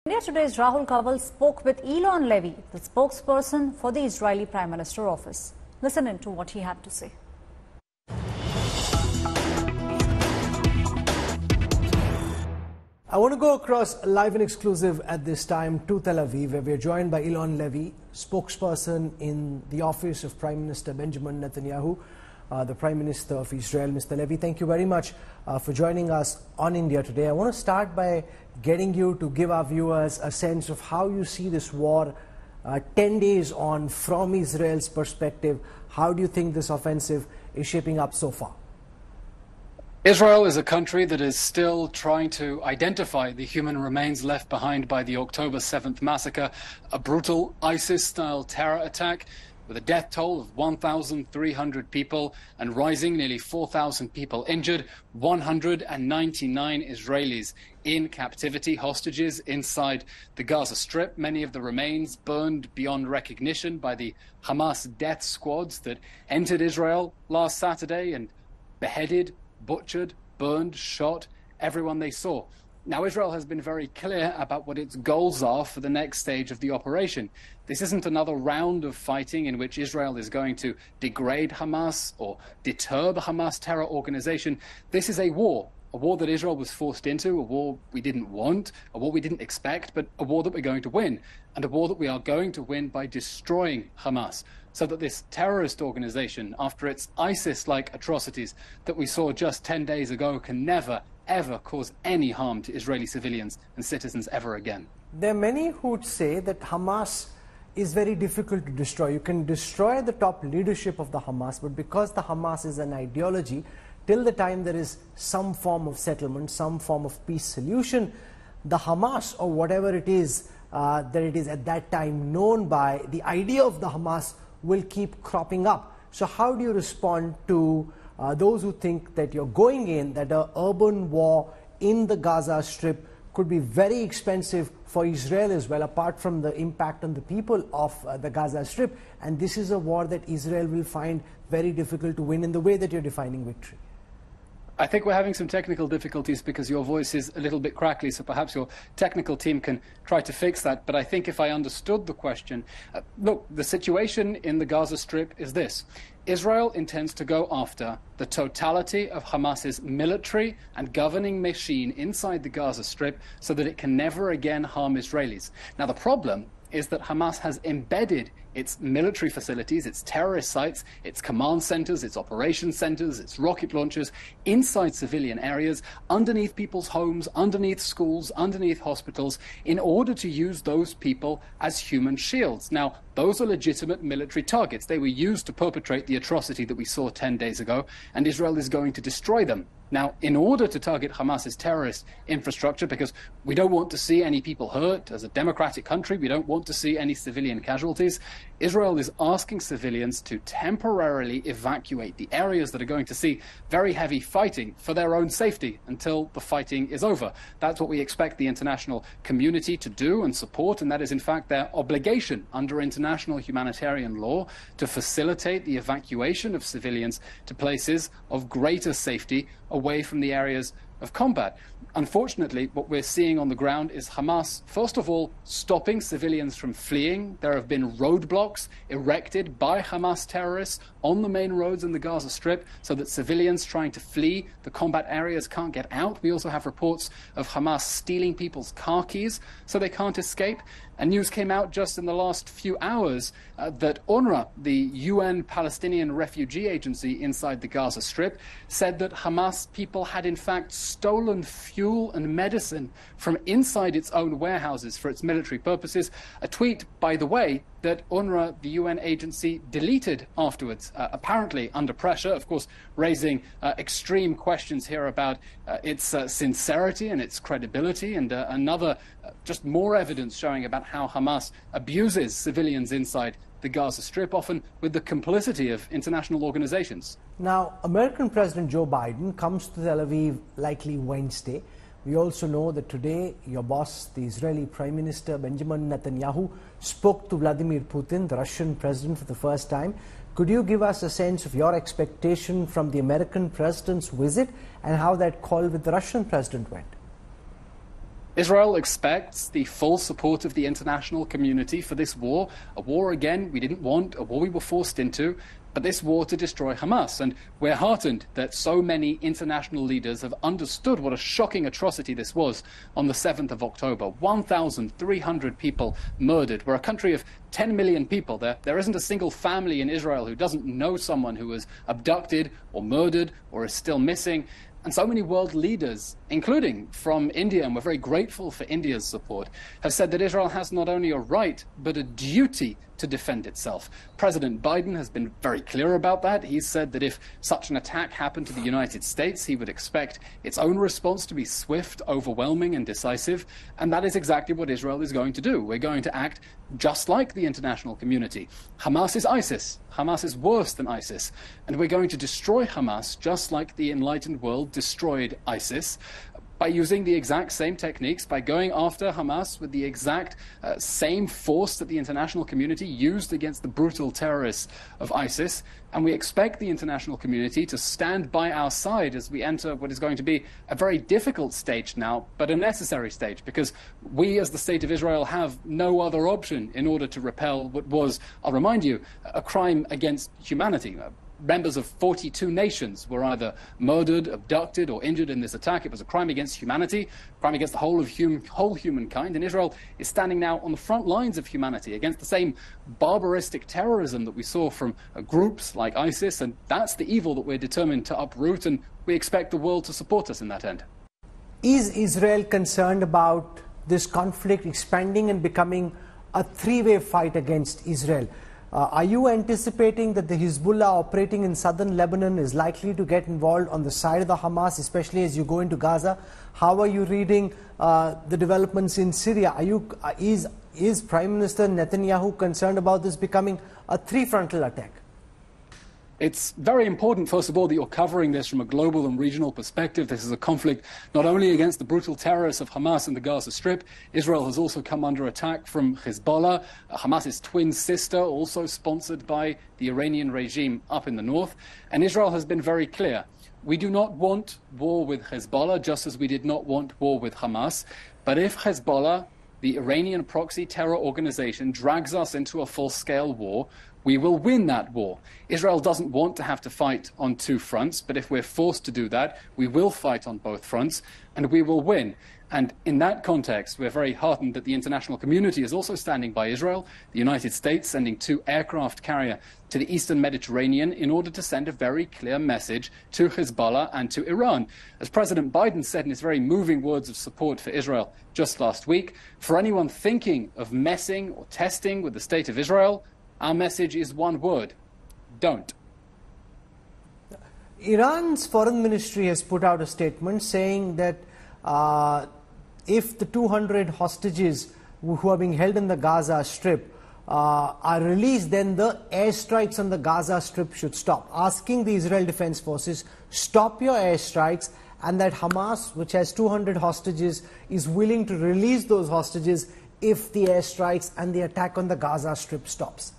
India Today's Rahul Kanwal spoke with Eylon Levy, the spokesperson for the Israeli Prime Minister office. Listen in to what he had to say. I want to go across live and exclusive at this time to Tel Aviv, where we are joined by Eylon Levy, spokesperson in the office of Prime Minister Benjamin Netanyahu, the Prime Minister of Israel. Mr. Levy, thank you very much for joining us on India Today. I want to start by getting you to give our viewers a sense of how you see this war 10 days on from Israel's perspective. How do you think this offensive is shaping up so far? Israel is a country that is still trying to identify the human remains left behind by the October 7th massacre, a brutal ISIS-style terror attack with a death toll of 1,300 people and rising, nearly 4,000 people injured, 199 Israelis in captivity, hostages inside the Gaza Strip. Many of the remains burned beyond recognition by the Hamas death squads that entered Israel last Saturday and beheaded, butchered, burned, shot everyone they saw. Now, Israel has been very clear about what its goals are for the next stage of the operation. This isn't another round of fighting in which Israel is going to degrade Hamas or deter the Hamas terror organization. This is a war that Israel was forced into, a war we didn't want, a war we didn't expect, but a war that we're going to win, and a war that we are going to win by destroying Hamas, so that this terrorist organization, after its ISIS-like atrocities that we saw just 10 days ago, can never, ever cause any harm to Israeli civilians and citizens ever again. There are many who would say that Hamas is very difficult to destroy. You can destroy the top leadership of the Hamas, but because the Hamas is an ideology, till the time there is some form of settlement, some form of peace solution, the Hamas, or whatever it is that it is at that time known by, the idea of the Hamas will keep cropping up. So how do you respond to those who think that you're going in, that an urban war in the Gaza Strip could be very expensive for Israel as well, apart from the impact on the people of the Gaza Strip, and this is a war that Israel will find very difficult to win in the way that you're defining victory? I think we're having some technical difficulties because your voice is a little bit crackly, so perhaps your technical team can try to fix that. But I think if I understood the question, look, the situation in the Gaza Strip is this. Israel intends to go after the totality of Hamas's military and governing machine inside the Gaza Strip so that it can never again harm Israelis. Now, the problem is that Hamas has embedded its military facilities, its terrorist sites, its command centers, its operation centers, its rocket launchers inside civilian areas, underneath people's homes, underneath schools, underneath hospitals, in order to use those people as human shields. Now, those are legitimate military targets. They were used to perpetrate the atrocity that we saw 10 days ago, and Israel is going to destroy them. Now, in order to target Hamas's terrorist infrastructure, because we don't want to see any people hurt, as a democratic country, we don't want to see any civilian casualties, Israel is asking civilians to temporarily evacuate the areas that are going to see very heavy fighting for their own safety until the fighting is over. That's what we expect the international community to do and support, and that is in fact their obligation under international humanitarian law to facilitate the evacuation of civilians to places of greater safety away from the areas of combat. Unfortunately, what we're seeing on the ground is Hamas, first of all, stopping civilians from fleeing. There have been roadblocks erected by Hamas terrorists on the main roads in the Gaza Strip so that civilians trying to flee the combat areas can't get out. We also have reports of Hamas stealing people's car keys so they can't escape. And news came out just in the last few hours that UNRWA, the UN Palestinian Refugee Agency inside the Gaza Strip, said that Hamas people had in fact stolen fuel and medicine from inside its own warehouses for its military purposes. A tweet, by the way, that UNRWA, the UN agency, deleted afterwards, apparently under pressure, of course, raising extreme questions here about its sincerity and its credibility, and just more evidence showing about how Hamas abuses civilians inside the Gaza Strip, often with the complicity of international organizations. Now, American President Joe Biden comes to Tel Aviv likely Wednesday. We also know that today your boss, the Israeli Prime Minister Benjamin Netanyahu, spoke to Vladimir Putin, the Russian president, for the first time. Could you give us a sense of your expectation from the American president's visit and how that call with the Russian president went? Israel expects the full support of the international community for this war, a war, again, we didn't want, a war we were forced into, but this war to destroy Hamas. And we're heartened that so many international leaders have understood what a shocking atrocity this was on the 7th of October. 1,300 people murdered. We're a country of 10 million people. There isn't a single family in Israel who doesn't know someone who was abducted or murdered or is still missing. And so many world leaders, including from India, and we're very grateful for India's support, have said that Israel has not only a right, but a duty to defend itself. President Biden has been very clear about that. He's said that if such an attack happened to the United States, he would expect its own response to be swift, overwhelming, and decisive. And that is exactly what Israel is going to do. We're going to act just like the international community. Hamas is ISIS. Hamas is worse than ISIS. And we're going to destroy Hamas just like the enlightened world destroyed ISIS, by using the exact same techniques, by going after Hamas with the exact same force that the international community used against the brutal terrorists of ISIS. And we expect the international community to stand by our side as we enter what is going to be a very difficult stage now, but a necessary stage, because we as the State of Israel have no other option in order to repel what was, I'll remind you, a crime against humanity. Members of 42 nations were either murdered, abducted, or injured in this attack. It was a crime against humanity, a crime against the whole humankind. And Israel is standing now on the front lines of humanity against the same barbaristic terrorism that we saw from groups like ISIS. And that's the evil that we're determined to uproot. And we expect the world to support us in that end. Is Israel concerned about this conflict expanding and becoming a three-way fight against Israel? Are you anticipating that the Hezbollah operating in southern Lebanon is likely to get involved on the side of the Hamas, especially as you go into Gaza? How are you reading the developments in Syria? Is Prime Minister Netanyahu concerned about this becoming a three-frontal attack? It's very important, first of all, that you're covering this from a global and regional perspective. This is a conflict not only against the brutal terrorists of Hamas in the Gaza Strip. Israel has also come under attack from Hezbollah, Hamas's twin sister, also sponsored by the Iranian regime up in the north. And Israel has been very clear. We do not want war with Hezbollah, just as we did not want war with Hamas. But if Hezbollah, the Iranian proxy terror organization, drags us into a full-scale war, we will win that war. Israel doesn't want to have to fight on two fronts, but if we're forced to do that, we will fight on both fronts, and we will win. And in that context, we're very heartened that the international community is also standing by Israel, the United States sending 2 aircraft carrier to the eastern Mediterranean in order to send a very clear message to Hezbollah and to Iran. As President Biden said in his very moving words of support for Israel just last week, for anyone thinking of messing or testing with the state of Israel, our message is one word: don't. Iran's foreign ministry has put out a statement saying that if the 200 hostages who are being held in the Gaza Strip are released, then the airstrikes on the Gaza Strip should stop, asking the Israel Defense Forces, stop your airstrikes, and that Hamas, which has 200 hostages, is willing to release those hostages if the airstrikes and the attack on the Gaza Strip stops.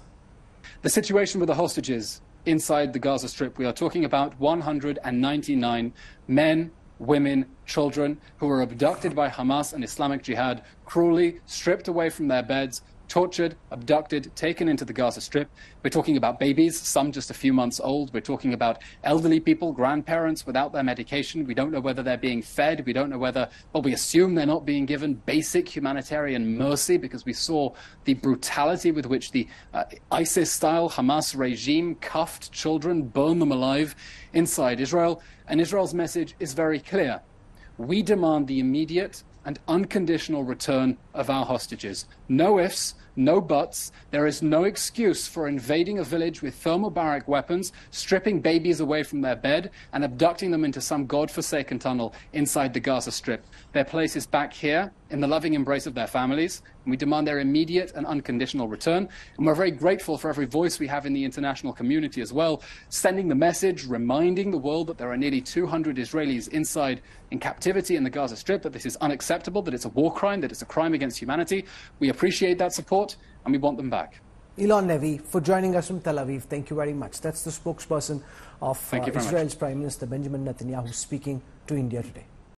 The situation with the hostages inside the Gaza Strip, we are talking about 199 men, women, children who were abducted by Hamas and Islamic Jihad, cruelly stripped away from their beds, tortured, abducted, taken into the Gaza Strip. We're talking about babies, some just a few months old. We're talking about elderly people, grandparents without their medication. We don't know whether they're being fed. We don't know whether, well, we assume they're not being given basic humanitarian mercy, because we saw the brutality with which the ISIS-style Hamas regime cuffed children, burned them alive inside Israel. And Israel's message is very clear. We demand the immediate and unconditional return of our hostages. No ifs, no buts. There is no excuse for invading a village with thermobaric weapons, stripping babies away from their bed, and abducting them into some godforsaken tunnel inside the Gaza Strip. Their place is back here, in the loving embrace of their families, and we demand their immediate and unconditional return. And we're very grateful for every voice we have in the international community as well, sending the message, reminding the world that there are nearly 200 Israelis inside in captivity in the Gaza Strip, that this is unacceptable, that it's a war crime, that it's a crime against humanity. We appreciate that support, and we want them back. Eylon Levy, for joining us from Tel Aviv, thank you very much. That's the spokesperson of Israel's Prime Minister Benjamin Netanyahu speaking to India today.